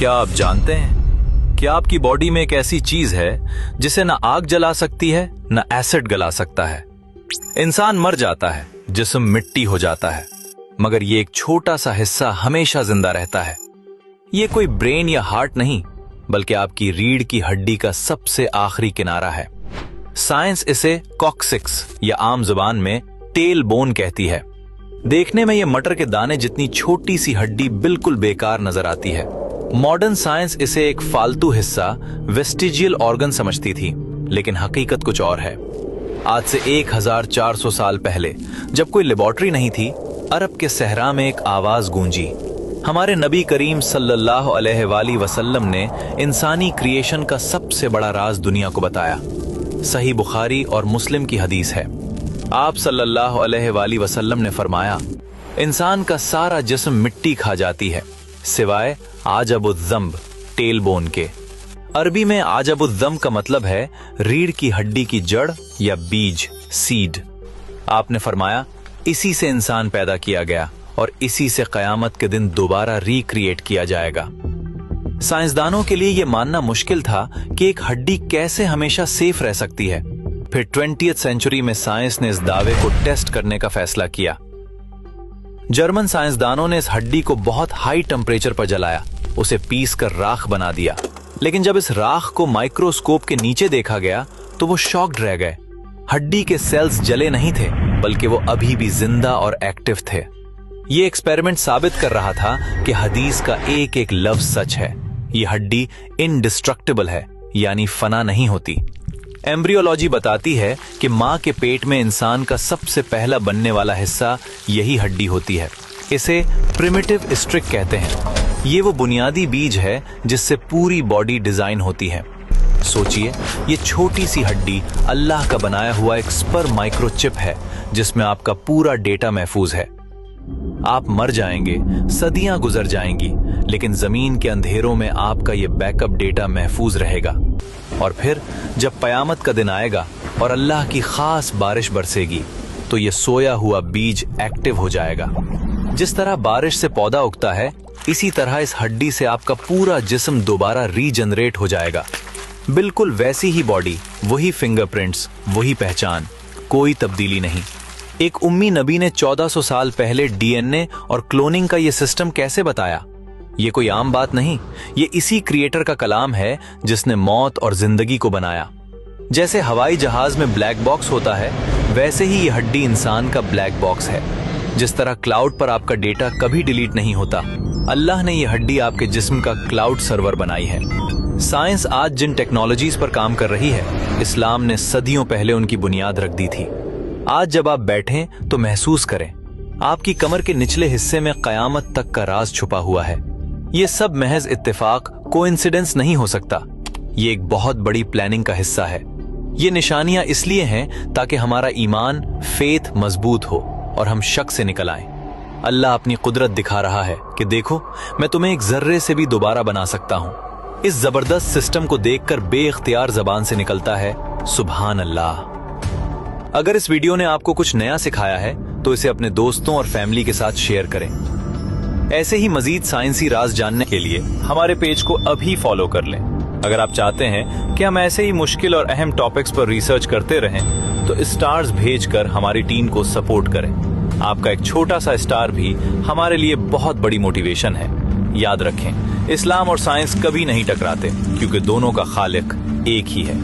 क्या आप जानते हैं कि आपकी बॉडी में एक ऐसी चीज है जिसे ना आग जला सकती है ना एसिड गला सकता है। इंसान मर जाता है, जिस्म मिट्टी हो जाता है, मगर ये एक छोटा सा हिस्सा हमेशा जिंदा रहता है। ये कोई ब्रेन या हार्ट नहीं, बल्कि आपकी रीढ़ की हड्डी का सबसे आखिरी किनारा है। साइंस इसे कॉक्सिक्स या आम जुबान में टेल बोन कहती है। देखने में ये मटर के दाने जितनी छोटी सी हड्डी बिल्कुल बेकार नजर आती है। मॉडर्न साइंस इसे एक फालतू हिस्सा, वेस्टिजियल ऑर्गन समझती थी, लेकिन हकीकत कुछ और है। आज से 1400 साल पहले, जब कोई लेबोरेटरी नहीं थी, अरब के सहरा में एक आवाज गूंजी। हमारे नबी करीम सल्लल्लाहु अलैहि वसल्लम ने इंसानी क्रिएशन का सबसे बड़ा राज दुनिया को बताया। सही बुखारी और मुस्लिम की हदीस है। आप सल्लल्लाहु अलैहि वसल्लम ने फरमाया, इंसान का सारा जिस्म मिट्टी खा जाती है सिवाय आजबुज़्ज़म्ब, टेल बोन के। अरबी में आजबुज़्ज़म्ब का मतलब है रीढ़ की हड्डी की जड़ या बीज, सीड। आपने फरमाया, इसी से इंसान पैदा किया गया और इसी से कयामत के दिन दोबारा रिक्रिएट किया जाएगा। साइंसदानों के लिए यह मानना मुश्किल था कि एक हड्डी कैसे हमेशा सेफ रह सकती है। फिर 20वीं सेंचुरी में साइंस ने इस दावे को टेस्ट करने का फैसला किया। जर्मन साइंसदानों ने इस हड्डी को बहुत हाई टेम्परेचर पर जलाया, उसे पीस कर राख बना दिया। लेकिन जब इस राख को माइक्रोस्कोप के नीचे देखा गया तो वो शॉक्ड रह गए। हड्डी के सेल्स जले नहीं थे, बल्कि वो अभी भी जिंदा और एक्टिव थे। ये एक्सपेरिमेंट साबित कर रहा था कि हदीस का एक एक लफ्ज सच है। ये हड्डी इनडिस्ट्रक्टिबल है, यानी फना नहीं होती। एम्ब्रियोलॉजी बताती है कि मां के पेट में इंसान का सबसे पहला बनने वाला हिस्सा यही हड्डी होती है। इसे प्रिमिटिव स्ट्रिक कहते हैं। ये वो बुनियादी बीज है जिससे पूरी बॉडी डिजाइन होती है। सोचिए, ये छोटी सी हड्डी अल्लाह का बनाया हुआ एक स्पर्म माइक्रोचिप है जिसमें आपका पूरा डेटा महफूज है। आप मर जाएंगे, सदियां गुजर जाएंगी, लेकिन जमीन के अंधेरों में आपका ये बैकअप डेटा महफूज रहेगा। और फिर जब कयामत का दिन आएगा और अल्लाह की खास बारिश बरसेगी, तो ये सोया हुआ बीज एक्टिव हो जाएगा। जिस तरह बारिश से पौधा उगता है, इसी तरह इस हड्डी से आपका पूरा जिस्म दोबारा रीजनरेट हो जाएगा। बिल्कुल वैसी ही बॉडी, वही फिंगरप्रिंट्स, वही पहचान, कोई तब्दीली नहीं। एक उम्मी नबी ने 1400 साल पहले डीएनए और क्लोनिंग का ये सिस्टम कैसे बताया? ये कोई आम बात नहीं, ये इसी क्रिएटर का कलाम है जिसने मौत और जिंदगी को बनाया। जैसे हवाई जहाज में ब्लैक बॉक्स होता है, वैसे ही ये हड्डी इंसान का ब्लैक बॉक्स है। जिस तरह क्लाउड पर आपका डेटा कभी डिलीट नहीं होता, अल्लाह ने ये हड्डी आपके जिस्म का क्लाउड सर्वर बनाई है। साइंस आज जिन टेक्नोलॉजीज पर काम कर रही है, इस्लाम ने सदियों पहले उनकी बुनियाद रख दी थी। आज जब आप बैठें तो महसूस करें, आपकी कमर के निचले हिस्से में कयामत तक का राज छुपा हुआ है। ये सब महज इत्तेफाक, कोइंसिडेंस नहीं हो सकता। ये एक बहुत बड़ी प्लानिंग का हिस्सा है। ये निशानियां इसलिए हैं ताकि हमारा ईमान, फेथ मजबूत हो और हम शक से निकल आएं। अल्लाह अपनी कुदरत दिखा रहा है कि देखो, मैं तुम्हें एक जर्रे से भी दोबारा बना सकता हूं। इस जबरदस्त सिस्टम को देखकर बेइख्तियार जबान से निकलता है, सुभान अल्लाह। अगर इस वीडियो ने आपको कुछ नया सिखाया है तो इसे अपने दोस्तों और फैमिली के साथ शेयर करें। ऐसे ही मजीद साइंसी राज जानने के लिए हमारे पेज को अभी फॉलो कर लें। अगर आप चाहते हैं कि हम ऐसे ही मुश्किल और अहम टॉपिक्स पर रिसर्च करते रहें, तो स्टार्स भेजकर हमारी टीम को सपोर्ट करें। आपका एक छोटा सा स्टार भी हमारे लिए बहुत बड़ी मोटिवेशन है। याद रखें, इस्लाम और साइंस कभी नहीं टकराते, क्योंकि दोनों का खालिक एक ही है।